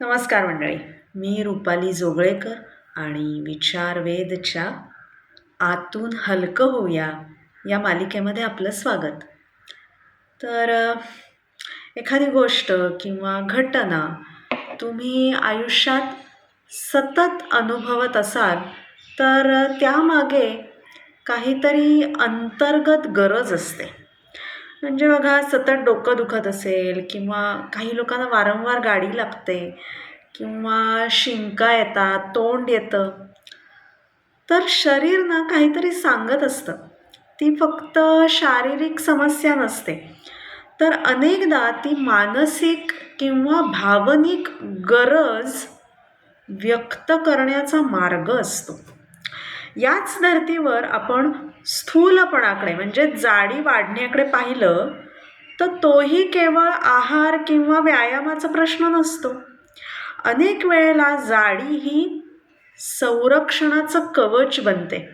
नमस्कार मंडळी. मी रुपाली जोगळेकर आणि विचारवेधच्या आतून हलकं होऊया या मालिकेमध्ये आपलं स्वागत. तर एखादी गोष्ट किंवा घटना तुम्ही आयुष्यात सतत अनुभवत असाल तर त्यामागे काहीतरी अंतर्गत गरज असते. म्हणजे बघा, सतत डोकं दुखत असेल किंवा काही लोकांना वारंवार गाडी लागते किंवा शिंका येतात, तोंड येतं, तर शरीर ना काहीतरी सांगत असतं. ती फक्त शारीरिक समस्या नसते, तर अनेकदा ती मानसिक किंवा भावनिक गरज व्यक्त करण्याचा मार्ग असतो. याच धर्तीवर आपण स्थूलपणाकडे म्हणजे जाडी वाढण्याकडे पाहिलं तर तोही केवळ आहार किंवा व्यायामाचा प्रश्न नसतो. अनेक वेळेला जाडी ही संरक्षणाचं कवच बनते.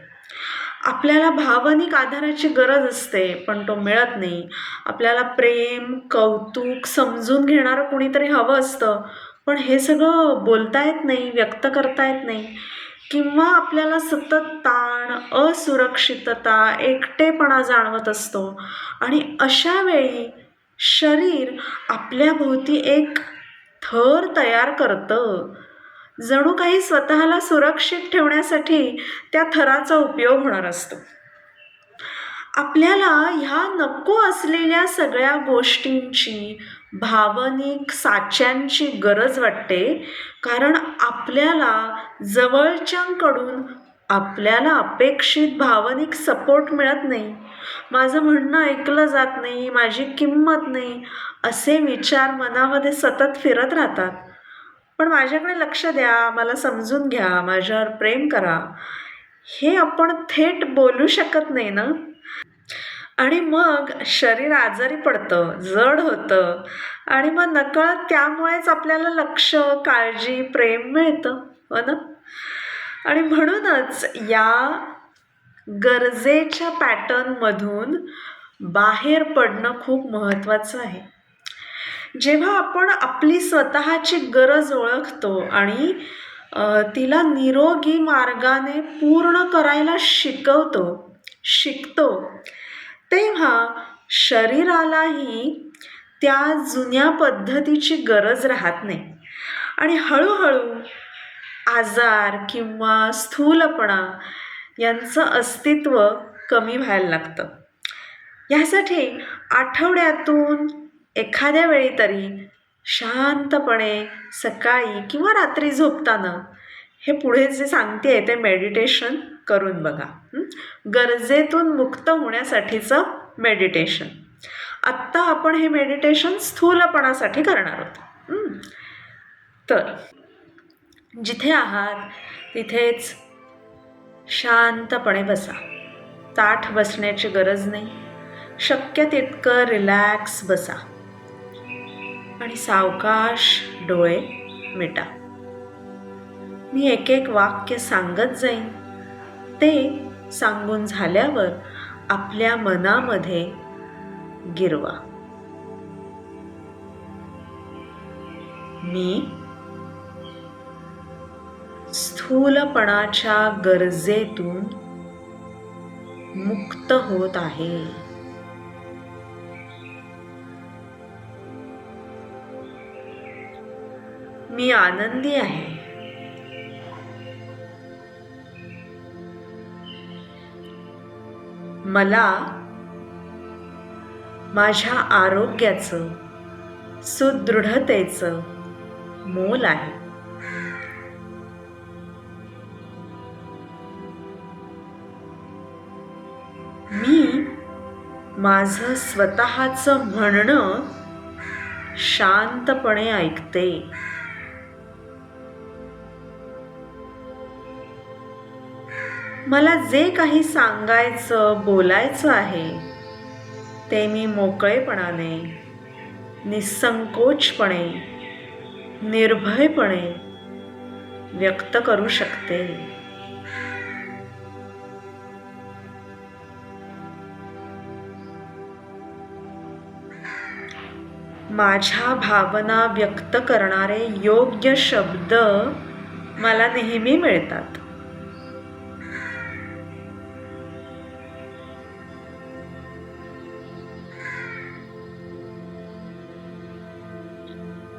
आपल्याला भावनिक आधाराची गरज असते पण तो मिळत नाही. आपल्याला प्रेम, कौतुक, समजून घेणारं कोणीतरी हवं असतं, पण हे सगळं बोलता येत नाही, व्यक्त करता येत नाही. किंवा आपल्याला सतत ताण, असुरक्षितता, एकटेपणा जाणवत असतो आणि अशा वेळी शरीर आपल्याभोवती एक थर तयार करतं. जणू काही स्वतःला सुरक्षित ठेवण्यासाठी त्या थराचा उपयोग होणार असतो. आपल्याला ह्या नको असलेल्या सगळ्या गोष्टींची, भावनिक साच्यांची गरज वाटते, कारण आपल्याला जवळच्यांकडून आपल्याला अपेक्षित भावनिक सपोर्ट मिळत नाही. माझं म्हणणं ऐकलं जात नाही, माझी किंमत नाही, असे विचार मनामध्ये सतत फिरत राहतात. पण माझ्याकडे लक्ष द्या, मला समजून घ्या, माझ्यावर प्रेम करा, हे आपण थेट बोलू शकत नाही ना. आणि मग शरीर आजारी पडतं, जड होतं आणि मग नकळत त्यामुळेच आपल्याला लक्ष, काळजी, प्रेम मिळतं, हो ना. आणि म्हणूनच या गरजेच्या पॅटर्नमधून बाहेर पडणं खूप महत्त्वाचं आहे. जेव्हा आपण आपली स्वतःची गरज ओळखतो आणि तिला निरोगी मार्गाने पूर्ण करायला शिकतो, तेव्हा शरीरालाही त्या जुन्या पद्धतीची गरज राहत नाही आणि हळूहळू आजार किंवा स्थूलपणा यांचं अस्तित्व कमी व्हायला लागतं. यासाठी आठवड्यातून एखाद्या वेळी तरी शांतपणे सकाळी किंवा रात्री झोपताना हे पुढे जे सांगते ते मेडिटेशन करून बघा. गरजेतून मुक्त होण्यासाठीचं मेडिटेशन. आत्ता आपण हे मेडिटेशन स्थूलपणासाठी करणार आहोत. तर जिथे आहात तिथेच शांतपणे बसा. ताठ बसण्याची गरज नाही. शक्य तितकं रिलॅक्स बसा आणि सावकाश डोळे मिटा. मी एक एक वाक्य सांगत जाईन. ते सांगून झाल्यावर आपल्या मनामध्ये गिरवा. मी स्थूलपणाच्या गरजेतून मुक्त होत आहे. मी आनंदी आहे. मला माझ्या आरोग्याचं, सुदृढतेचं मोल आहे. मी माझं स्वतःचं म्हणणं शांतपणे ऐकते. मला जे काही सांगायचं, बोलायचं आहे ते मी मोकळेपणाने, निसंकोचपणे, निर्भयपणे व्यक्त करू शकते. माझ्या भावना व्यक्त करणारे योग्य शब्द मला नेहमी मिळतात.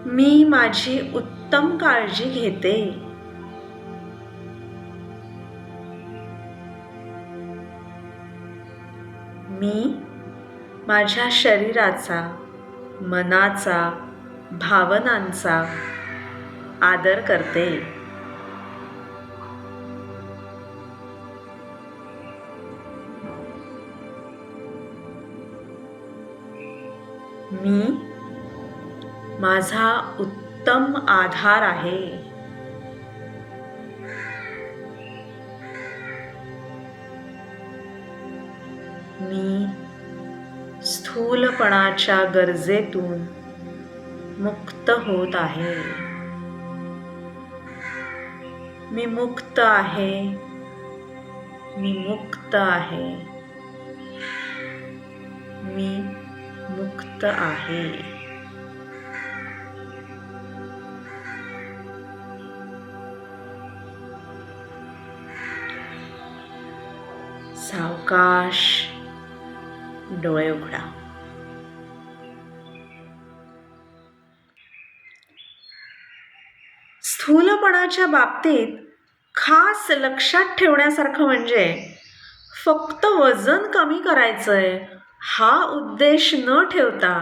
मी माझी उत्तम काळजी घेते. मी माझ्या शरीराचा, मनाचा, भावनांचा आदर करते. मी माझा उत्तम आधार आहे. मी स्थूलपणाच्या गरजेतून मुक्त होत आहे. मी मुक्त आहे. मी मुक्त आहे. मी मुक्त आहे. सावकाश डोळे उघडा. स्थूलपणाच्या बाबतीत खास लक्षात ठेवण्यासारखं म्हणजे फक्त वजन कमी करायचंय हा उद्देश न ठेवता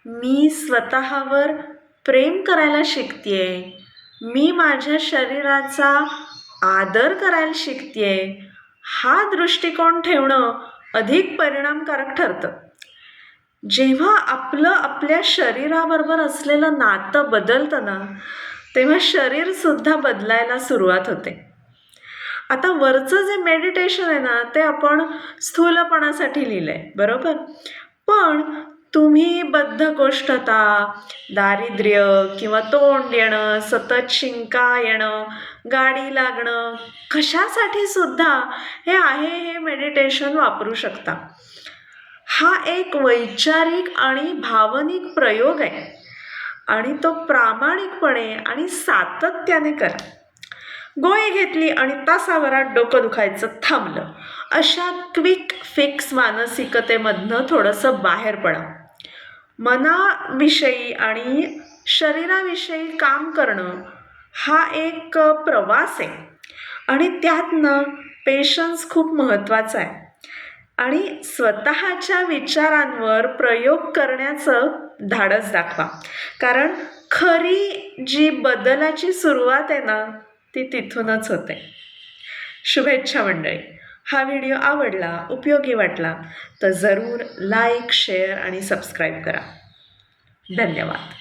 मी स्वतःवर प्रेम करायला शिकतेय. मी माझ्या शरीराचा आदर करायला शिकतेय. हा दृष्टिकोन ठेवणं अधिक परिणामकारक ठरतं. जेव्हा आपल्या शरीराबरोबर असलेलं नातं बदलतं ना, तेव्हा शरीरसुद्धा बदलायला सुरुवात होते. आता वरचं जे मेडिटेशन आहे ना, ते आपण स्थूलपणासाठी लिहिलंय, बरोबर? पण तुम्ही बद्धकोष्ठता, दारिद्र्य किंवा तोंड येणं, सतत शिंका येणं, गाडी लागणं, कशासाठी सुद्धा हे मेडिटेशन वापरू शकता. हा एक वैचारिक आणि भावनिक प्रयोग आहे आणि तो प्रामाणिकपणे आणि सातत्याने करा. गोळी घेतली आणि तासाभरात डोकं दुखायचं थांबलं, अशा क्विक फिक्स मानसिकतेमधनं थोडंसं बाहेर पडा. मनाविषयी आणि शरीराविषयी काम करणं हा एक प्रवास आहे आणि त्यातनं पेशन्स खूप महत्त्वाचा आहे. आणि स्वतःच्या विचारांवर प्रयोग करण्याचं धाडस दाखवा, कारण खरी जी बदलाची सुरुवात आहे ना, ती तिथूनच होते. शुभेच्छा मंडळी. हा व्हिडिओ आवडला, उपयोगी वाटला तर जरूर लाईक, शेअर आणि सबस्क्राईब करा. धन्यवाद.